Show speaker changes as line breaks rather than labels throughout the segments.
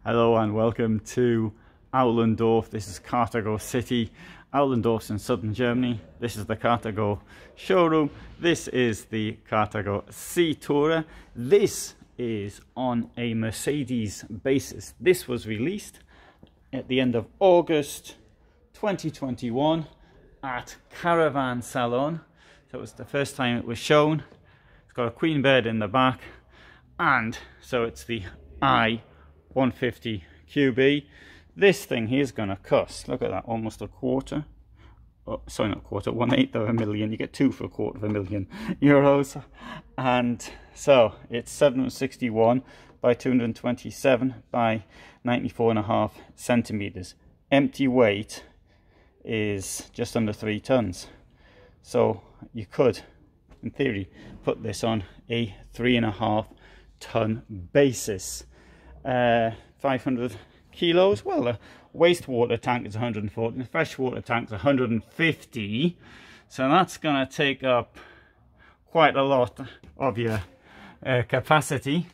Hello and welcome to Aulendorf. This is Carthago City. Aulendorf's in southern Germany. This is the Carthago showroom. This is the Carthago C Tourer. This is on a Mercedes basis. This was released at the end of August 2021 at Caravan Salon. So it was the first time it was shown. It's got a queen bed in the back, and so it's the i150QB. This thing here is going to cost, look at that, almost a quarter. Oh, sorry, not a quarter, 1/8 of a million. You get two for €250,000. And so it's 761 by 227 by 94.5 centimeters. Empty weight is just under 3 tons. So you could, in theory, put this on a 3.5 ton basis. 500 kilos. Well, the wastewater tank is 140, the freshwater tank is 150, so that's going to take up quite a lot of your capacity.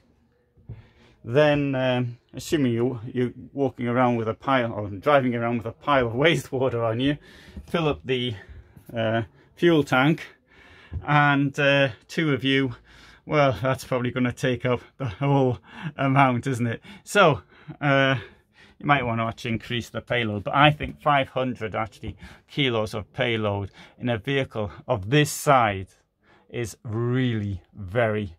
Then assuming you're walking around with a pile, or driving around with a pile of wastewater on you, fill up the fuel tank, and two of you, well, that's probably going to take up the whole amount, isn't it? So you might want to actually increase the payload, but I think 500 actually kilos of payload in a vehicle of this size is really very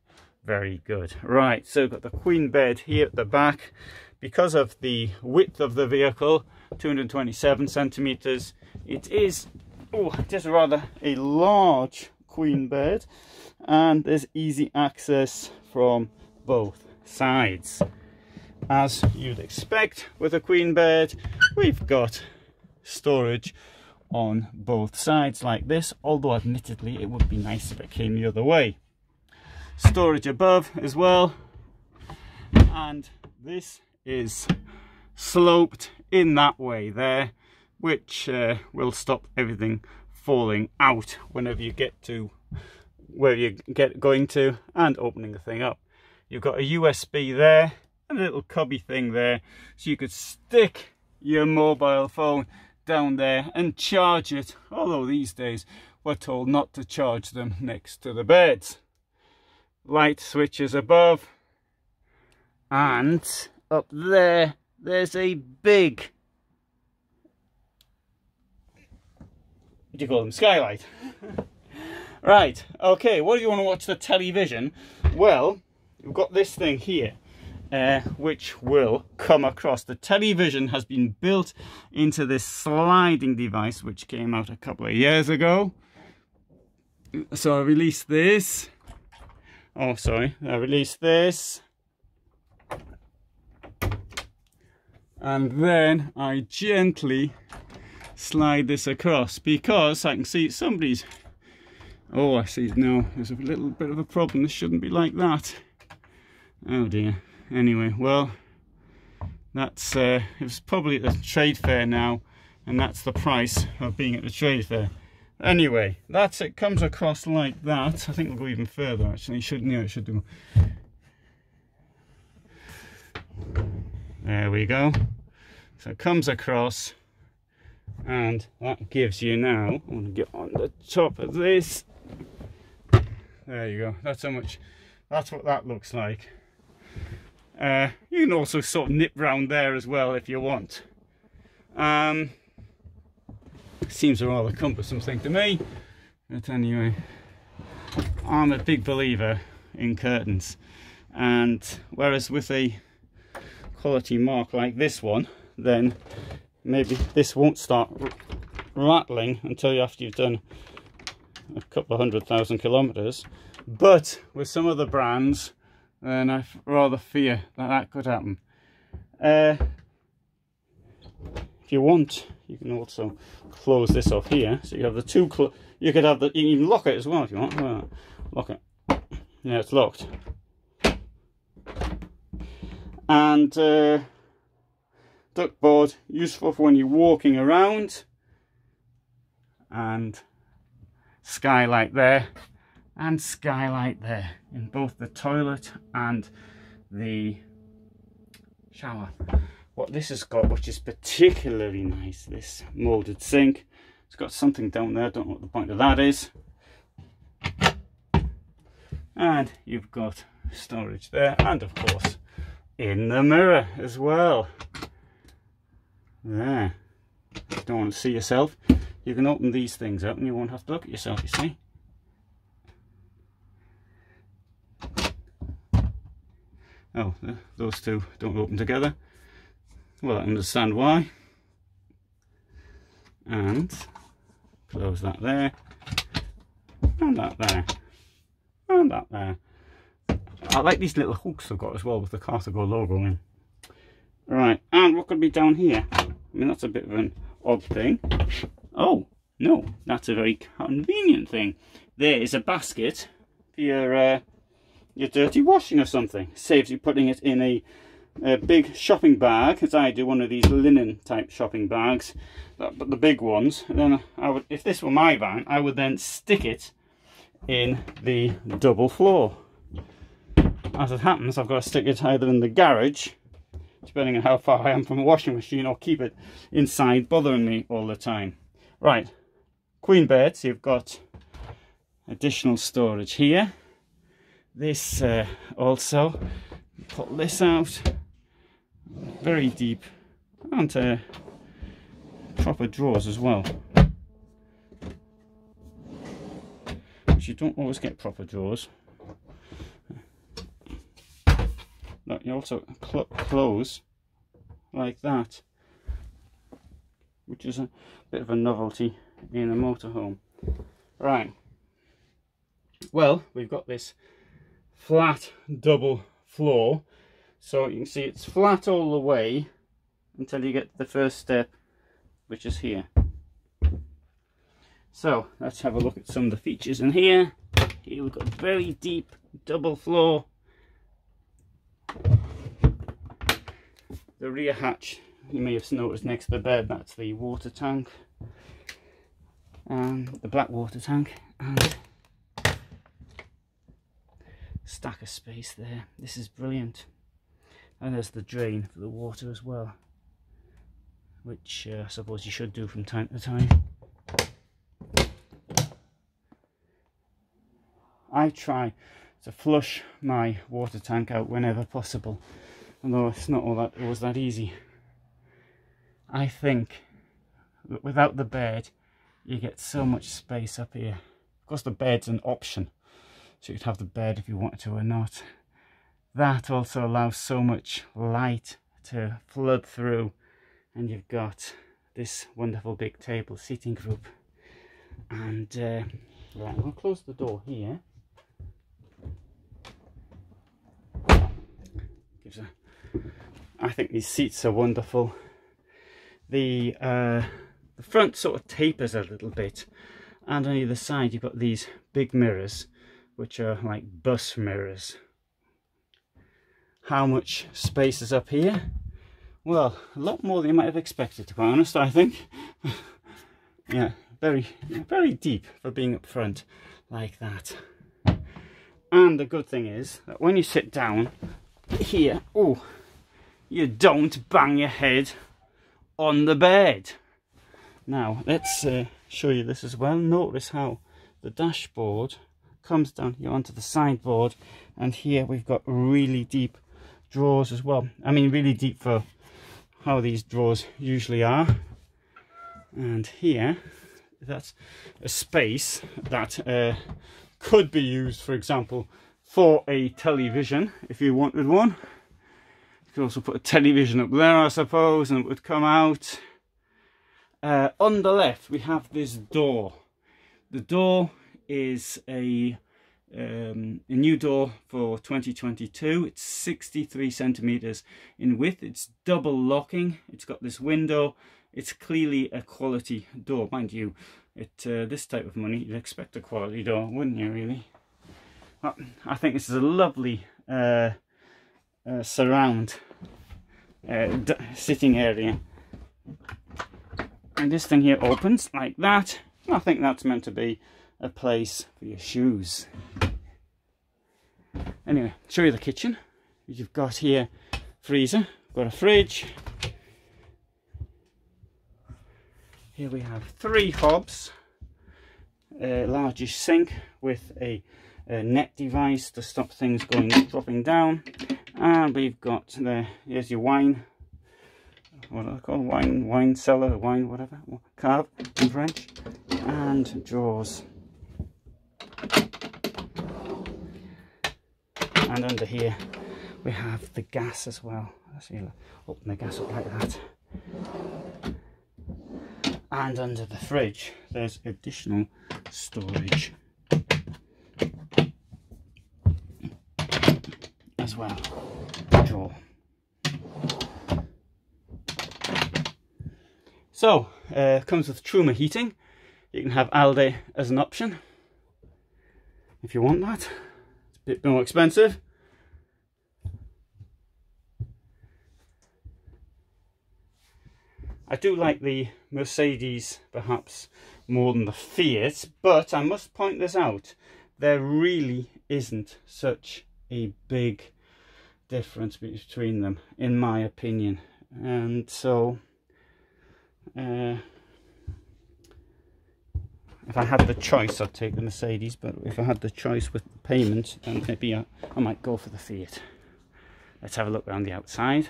good. Right, so we've got the queen bed here at the back. Because of the width of the vehicle, 227 centimeters, it is rather a large queen bed, and there's easy access from both sides. As you'd expect with a queen bed, we've got storage on both sides like this, although admittedly it would be nice if it came the other way. Storage above as well, and this is sloped in that way there, which will stop everything falling out whenever you get to where you get going to and opening the thing up. You've got a USB there and a little cubby thing there, so you could stick your mobile phone down there and charge it, although these days we're told not to charge them next to the beds. Light switches above, and up there there's a big, what do you call them, skylight. Right, okay, what do you want to watch the television? Well, we've got this thing here, which will come across. The television has been built into this sliding device, which came out a couple of years ago. So I released this. Oh, sorry, I released this. And then I gently slide this across, because I can see somebody's, oh, I see now there's a little bit of a problem. This shouldn't be like that. Oh dear. Anyway, well, that's it was probably at the trade fair now, and that's the price of being at the trade fair. Anyway, that's it. Comes across like that. I think we'll go even further actually. It should do. There we go. So it comes across, and that gives you now, I want to get on the top of this. There you go. That's how much, that's what that looks like. You can also sort of nip round there as well if you want. Seems a rather cumbersome thing to me, but anyway, I'm a big believer in curtains, and whereas with a quality mark like this one, then maybe this won't start rattling until after you've done a couple of 100,000 kilometers. But with some of the brands, then I rather fear that that could happen. If you want, you can also close this off here, so you have the two. You could have the. You can even lock it as well if you want. Well, lock it. Yeah, it's locked. And duckboard, useful for when you're walking around. And skylight there, and skylight there in both the toilet and the shower. What this has got, which is particularly nice, this moulded sink. It's got something down there, I don't know what the point of that is. And you've got storage there, and of course in the mirror as well. There. If you don't want to see yourself, you can open these things up and you won't have to look at yourself, you see. Oh, those two don't open together. Well, I understand why. And close that there, and that there, and that there. I like these little hooks I've got as well with the Carthago logo in. Right, and what could be down here? I mean, that's a bit of an odd thing. Oh, no, that's a very convenient thing. There is a basket for your dirty washing or something. Saves you putting it in a big shopping bag, as I do, one of these linen type shopping bags, but the big ones. And then I would, if this were my van, I would then stick it in the double floor. As it happens, I've got to stick it either in the garage, depending on how far I am from a washing machine, or keep it inside bothering me all the time. Right, queen beds, you've got additional storage here. This also, pull this out, very deep, and proper drawers as well, which you don't always get proper drawers. Look, you also close like that, which is a bit of a novelty in a motorhome. Right, well, we've got this flat double floor, so you can see it's flat all the way until you get to the first step, which is here. So let's have a look at some of the features in here. Here we've got a very deep double floor. The rear hatch, you may have noticed next to the bed, that's the water tank, the black water tank, and stack of space there. This is brilliant. And there's the drain for the water as well, which I suppose you should do from time to time. I try to flush my water tank out whenever possible, although it's not always that easy. I think that without the bed you get so much space up here. Of course the bed's an option, so you could have the bed if you wanted to or not. That also allows so much light to flood through, and you've got this wonderful big table seating group. And right, I'm going to close the door here. I think these seats are wonderful. The front sort of tapers a little bit, and on either side you've got these big mirrors, which are like bus mirrors. How much space is up here? Well, a lot more than you might have expected, to be honest, I think. Yeah, very deep for being up front like that. And the good thing is that when you sit down here, oh, you don't bang your head on the bed. Now let's show you this as well. Notice how the dashboard comes down here onto the sideboard, and here we've got really deep drawers as well. I mean, really deep for how these drawers usually are. And here, that's a space that could be used, for example, for a television if you wanted one. You could also put a television up there, I suppose, and it would come out. On the left we have this door. The door is a new door for 2022. It's 63 centimeters in width. It's double locking. It's got this window. It's clearly a quality door, mind you. This type of money, you'd expect a quality door, wouldn't you, really? I think this is a lovely surround sitting area. And this thing here opens like that. I think that's meant to be a place for your shoes. Anyway, show you the kitchen. You've got here freezer got a fridge. Here we have 3 hobs, a largish sink with a net device to stop things dropping down, and we've got there. Here's your wine. What are they called? Wine cellar, wine whatever, carve in French, and drawers. And under here we have the gas as well. Let's see, open the gas up like that. And under the fridge there's additional storage as well. Drawer. So comes with Truma heating. You can have ALDE as an option if you want that. It's a bit more expensive. I do like the Mercedes perhaps more than the Fiat, but I must point this out, there really isn't such a big difference between them in my opinion. And so if I had the choice I'd take the Mercedes, but if I had the choice with the payment then maybe I might go for the Fiat. Let's have a look around the outside.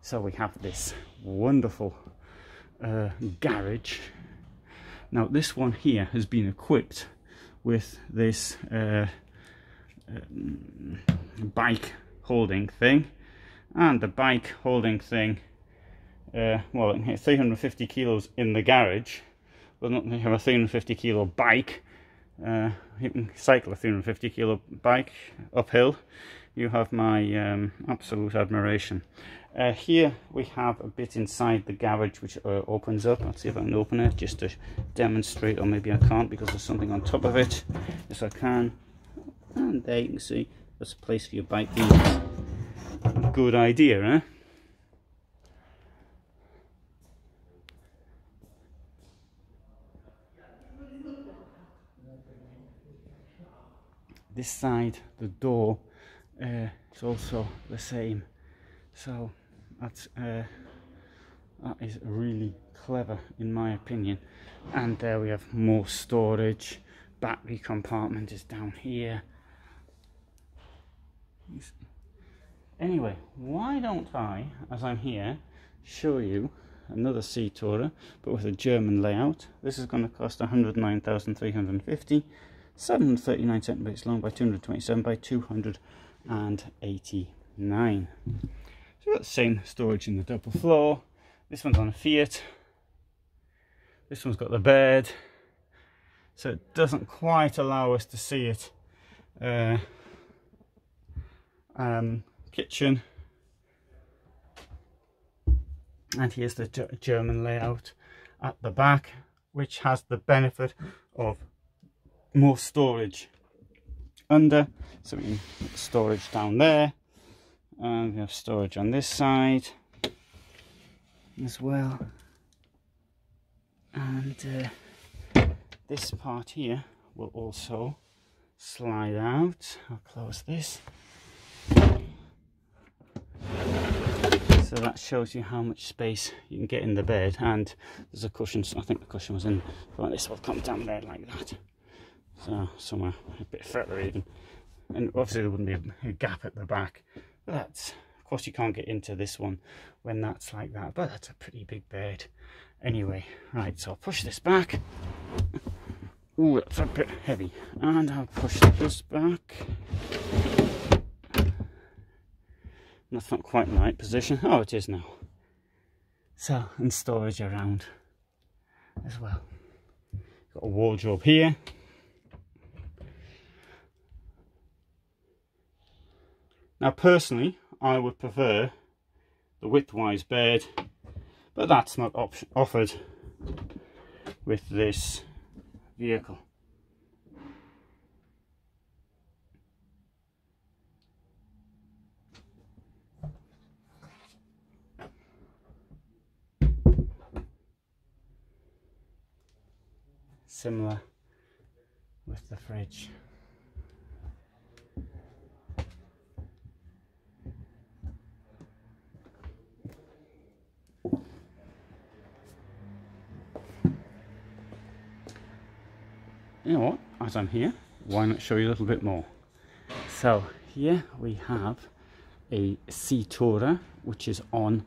So we have this wonderful garage. Now this one here has been equipped with this bike holding thing, and the bike holding thing, well, it can hit 350 kilos in the garage, but not you have a 350 kilo bike. You can cycle a 350 kilo bike uphill. You have my absolute admiration. Here we have a bit inside the garage which opens up. Let's see if I can open it just to demonstrate, or maybe I can't because there's something on top of it. Yes, I can. And there you can see there's a place for your bike wheels. Good idea, eh? This side, the door, is also the same. So that is really clever in my opinion. And there we have more storage. Battery compartment is down here. Anyway, why don't I, as I'm here, show you another C Tourer, but with a German layout. This is going to cost 109,350, 739 centimeters long by 227 by 289. So we've got the same storage in the double floor. This one's on a Fiat. This one's got the bed, so it doesn't quite allow us to see it. Kitchen, and here's the German layout at the back, which has the benefit of more storage under. So we can put storage down there, and we have storage on this side as well. And this part here will also slide out. I'll close this. So that shows you how much space you can get in the bed, and there's a cushion. So I think the cushion was in, like this will come down there like that. So somewhere a bit further even, and obviously there wouldn't be a gap at the back. But that's, of course, you can't get into this one when that's like that. But that's a pretty big bed. Anyway, right. So I'll push this back. Ooh, that's a bit heavy, and I'll push this back. That's not quite in the right position. Oh, it is now. So, and storage around as well. Got a wardrobe here. Now, personally, I would prefer the widthwise bed, but that's not offered with this vehicle. Similar with the fridge. you know what, as I'm here, why not show you a little bit more? So here we have a C Tourer, which is on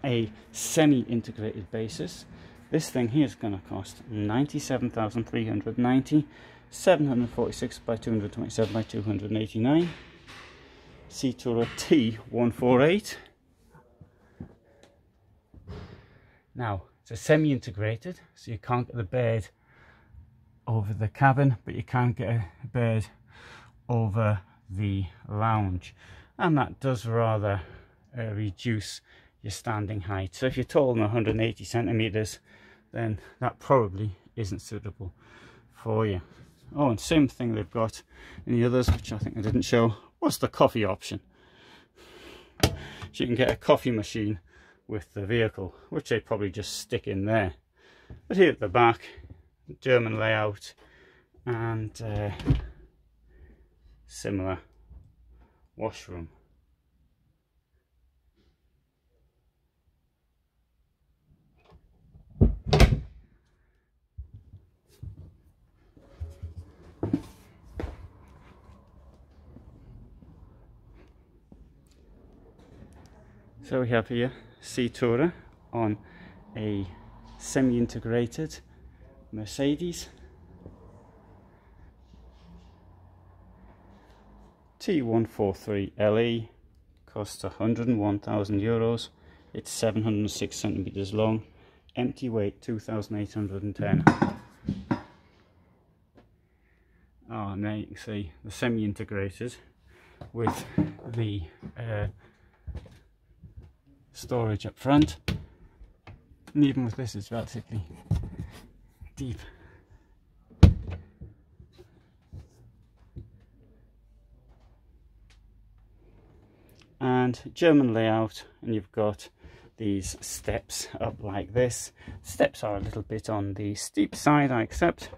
a semi-integrated basis. This thing here is going to cost 97,390, 746 by 227 by 289. C Tourer T148. Now it's a semi-integrated, so you can't get the bed over the cabin, but you can get a bed over the lounge, and that does rather reduce your standing height. So if you're taller than 180 centimeters, then that probably isn't suitable for you. Oh, and same thing they've got in the others, which I think I didn't show, was the coffee option. So you can get a coffee machine with the vehicle, which they probably just stick in there. But here at the back, German layout and similar washroom. So we have here C Tourer on a semi-integrated Mercedes T143LE, costs €101,000. It's 706 centimeters long, empty weight 2,810. Oh, and there you can see the semi-integrated with the storage up front, and even with this it's relatively deep. And German layout, and you've got these steps up like this. Steps are a little bit on the steep side, I accept,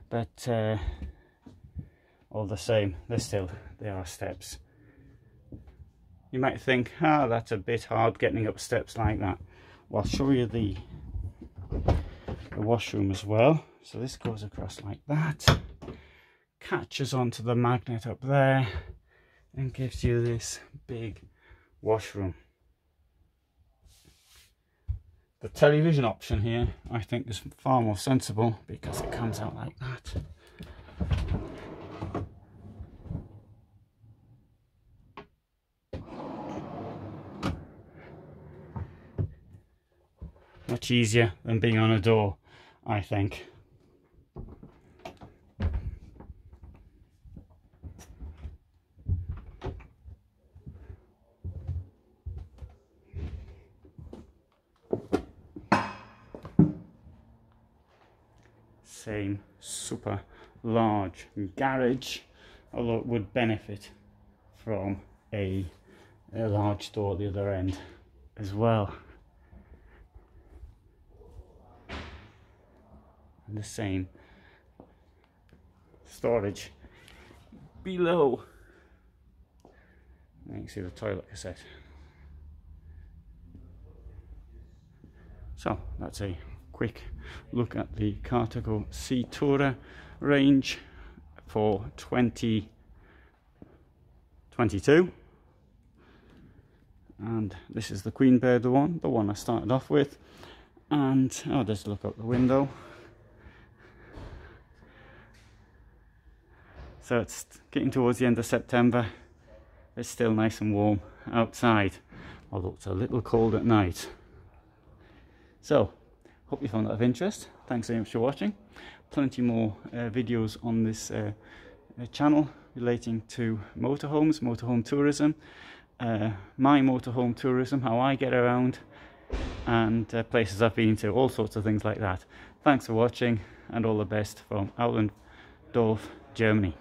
but all the same, they are steps. You might think, that's a bit hard getting up steps like that. Well, I'll show you the washroom as well. So this goes across like that, catches onto the magnet up there, and gives you this big washroom. The television option here, I think, is far more sensible because it comes out like that. Much easier than being on a door, I think. Same super large garage, although it would benefit from a large door at the other end as well. And the same storage below. And you can see the toilet cassette. So that's a quick look at the Carthago C Tourer range for 2022. And this is the queen bed, the one I started off with. And I'll just look out the window. So it's getting towards the end of September. It's still nice and warm outside, although it's a little cold at night. So, hope you found that of interest. Thanks very much for watching. Plenty more videos on this channel relating to motorhomes, motorhome tourism, my motorhome tourism, how I get around, and places I've been to, all sorts of things like that. Thanks for watching, and all the best from Altendorf, Germany.